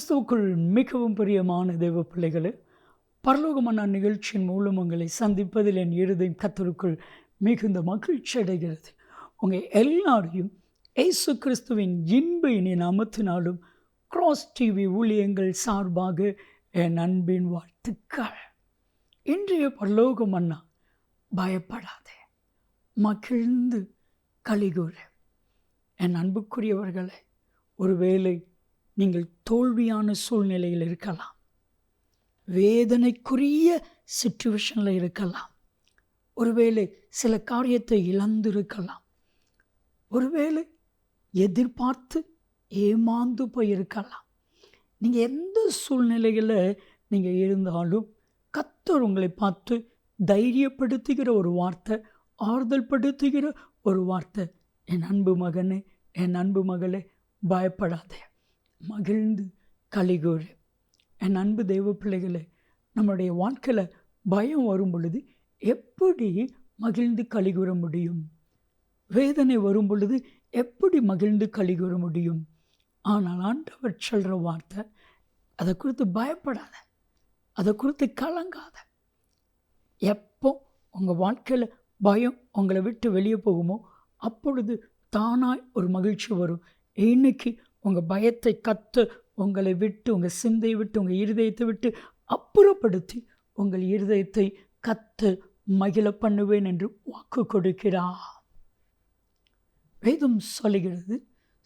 கிறிஸ்துவுக்குள் மிகவும் பிரியமான தேவ பிள்ளைகளே, பரலோகமான நிகழ்ச்சியின் மூலம் உங்களை சந்திப்பதில் என் இருதயம் கர்த்தருக்குள் மிகுந்த மகிழ்ச்சி அடைகிறது. உங்கள் எல்லாரையும் இயேசு கிறிஸ்துவின் இன்ப இனி நாமத்தினாலும் கிராஸ் டிவி ஊழியங்கள் சார்பாக என் அன்பின் வாழ்த்துக்கள். இன்றைய பரலோக மன்னா, பயப்படாதே, மகிழ்ந்து கலிகூற. என் அன்புக்குரியவர்களே, ஒருவேளை நீங்கள் தோல்வியான சூழ்நிலையில் இருக்கலாம், வேதனைக்குரிய சிச்சுவேஷனில் இருக்கலாம், ஒருவேளை சில காரியத்தை இழந்திருக்கலாம், ஒருவேளை எதிர்பார்த்து ஏமாந்து போயிருக்கலாம். நீங்கள் எந்த சூழ்நிலையில் நீங்கள் இருந்தாலும் கர்த்தர் உங்களை பார்த்து தைரியப்படுத்துகிற ஒரு வார்த்தை, ஆறுதல் படுத்துகிற ஒரு வார்த்தை, என் அன்பு மகனே, என் அன்பு மகளே, பயப்படாதே, மகிழ்ந்து கலிகூறு. என் அன்பு தெய்வ பிள்ளைகளே, நம்முடைய வாழ்க்கையில் பயம் வரும் பொழுது எப்படி மகிழ்ந்து கலிகூற முடியும்? வேதனை வரும் பொழுது எப்படி மகிழ்ந்து கலிகூற முடியும்? ஆனால் ஆண்டவர் சொல்கிற வார்த்தை, அதை குறித்து பயப்படாத, அதை குறித்து கலங்காத. எப்போ உங்கள் வாழ்க்கையில் பயம் உங்களை விட்டு வெளியே போகுமோ அப்பொழுது தானாய் ஒரு மகிழ்ச்சி வரும். இன்னைக்கு உங்கள் பயத்தை கர்த்தர் உங்களை விட்டு, உங்கள் சிந்தையை விட்டு, உங்கள் இருதயத்தை விட்டு அப்புறப்படுத்தி உங்கள் இருதயத்தை கர்த்தர் மகிழ பண்ணுவேன் என்று வாக்கு கொடுக்கிறார். வேதம் சொல்லுகிறது,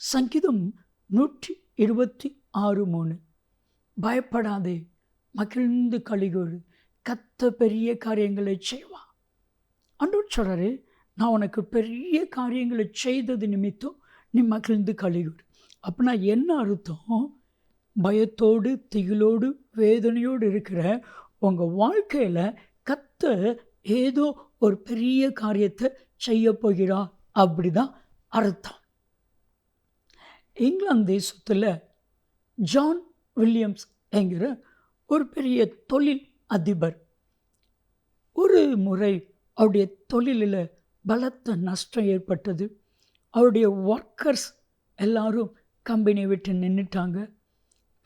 சங்கீதம் 126:3, பயப்படாதே, மகிழ்ந்து கலிகூறு, கர்த்தர் பெரிய காரியங்களை செய்வார். ஆண்டவர் சொல்றாரு, நான் உனக்கு பெரிய காரியங்களை செய்தது நிமித்தம் நீ மகிழ்ந்து கலிகூறு. அப்படின்னா என்ன அர்த்தம்? பயத்தோடு, திகிலோடு, வேதனையோடு இருக்கிற உங்கள் வாழ்க்கையில் கர்த்தர் ஏதோ ஒரு பெரிய காரியத்தை செய்ய போகிறார், அப்படிதான் அர்த்தம். இங்கிலாந்து தேசத்தில் ஜான் வில்லியம்ஸ் என்கிற ஒரு பெரிய தொழில் அதிபர் ஒரு முறை அவருடைய தொழிலில் பலத்த நஷ்டம் ஏற்பட்டது. அவருடைய ஒர்க்கர்ஸ் எல்லாரும் கம்பெனியை விட்டு நின்றுட்டாங்க.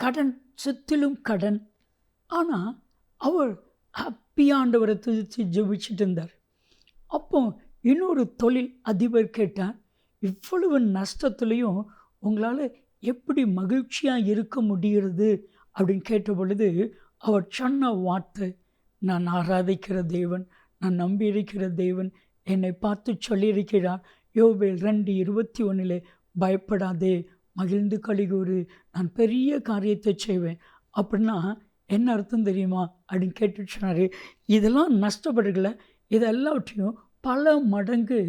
கடன், சுற்றிலும் கடன். ஆனால் அவர் ஹாப்பியாண்டவரை துதித்து ஜெபிச்சுட்டு இருந்தார். அப்போ இன்னொரு தொழில் அதிபர் கேட்டார், இவ்வளவு நஷ்டத்துலேயும் உங்களால் எப்படி மகிழ்ச்சியாக இருக்க முடிகிறது அப்படின்னு கேட்ட பொழுது அவர் சொன்ன வார்த்தை, நான் ஆராதிக்கிற தேவன், நான் நம்பியிருக்கிற தேவன் என்னை பார்த்து சொல்லியிருக்கிறார், யோவேல் 2:21, பயப்படாதே, மகிழ்ந்து கலிகூறு, நான் பெரிய காரியத்தை செய்வேன். அப்படின்னா என்ன அர்த்தம் தெரியுமா அப்படின்னு கேட்டு சொன்னார், இதெல்லாம் நஷ்டப்படுகலை, இதெல்லாவற்றையும் பல மடங்கு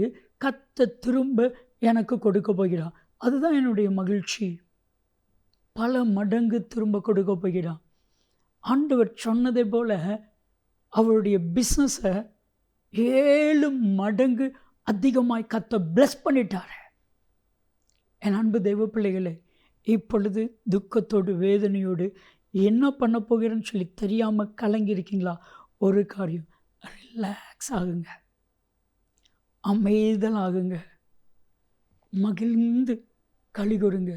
கர்த்தர் திரும்ப எனக்கு கொடுக்க போகிறான். அதுதான் என்னுடைய மகிழ்ச்சி. பல மடங்கு திரும்ப கொடுக்க போகிறான். ஆண்டவர் சொன்னதை போல் அவருடைய பிஸ்னஸை 7 மடங்கு அதிகமாய் கர்த்தர் பிளஸ் பண்ணிட்டார். என் அன்பு தெய்வ பிள்ளைகளே, இப்பொழுது துக்கத்தோடு, வேதனையோடு என்ன பண்ண போகிறேன்னு சொல்லி தெரியாமல் கலங்கியிருக்கீங்களா? ஒரு காரியம், ரிலாக்ஸ் ஆகுங்க, அமைதல் ஆகுங்க, மகிழ்ந்து கலிகூறுங்க.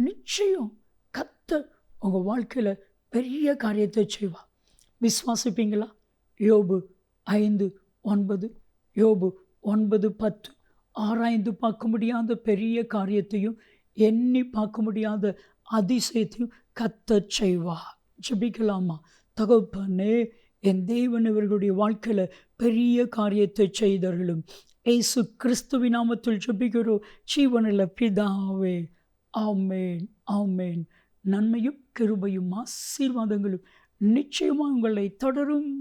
நிச்சயம் கர்த்தர் உங்கள் வாழ்க்கையில் பெரிய காரியத்தை செய்வார். விசுவாசிப்பீங்களா? யோபு 5:9, யோபு 9:10, ஆராய்ந்து பார்க்க முடியாத பெரிய காரியத்தையும் எண்ணி பார்க்க முடியாத அதிசயத்தையும் கர்த்தர் செய்வார். ஜெபிக்கலாமா? தகப்பனே, என் தேவன் இவர்களுடைய வாழ்க்கையில் பெரிய காரியத்தை செய்தார்களும் இயேசு கிறிஸ்துவின் நாமத்தில் ஜெபிக்கிறோம் ஜீவனுள்ள பிதாவே, ஆமேன், ஆமேன். நன்மையும் கிருபையும் ஆசீர்வாதங்களும் நிச்சயமாக உங்களை தொடரும்.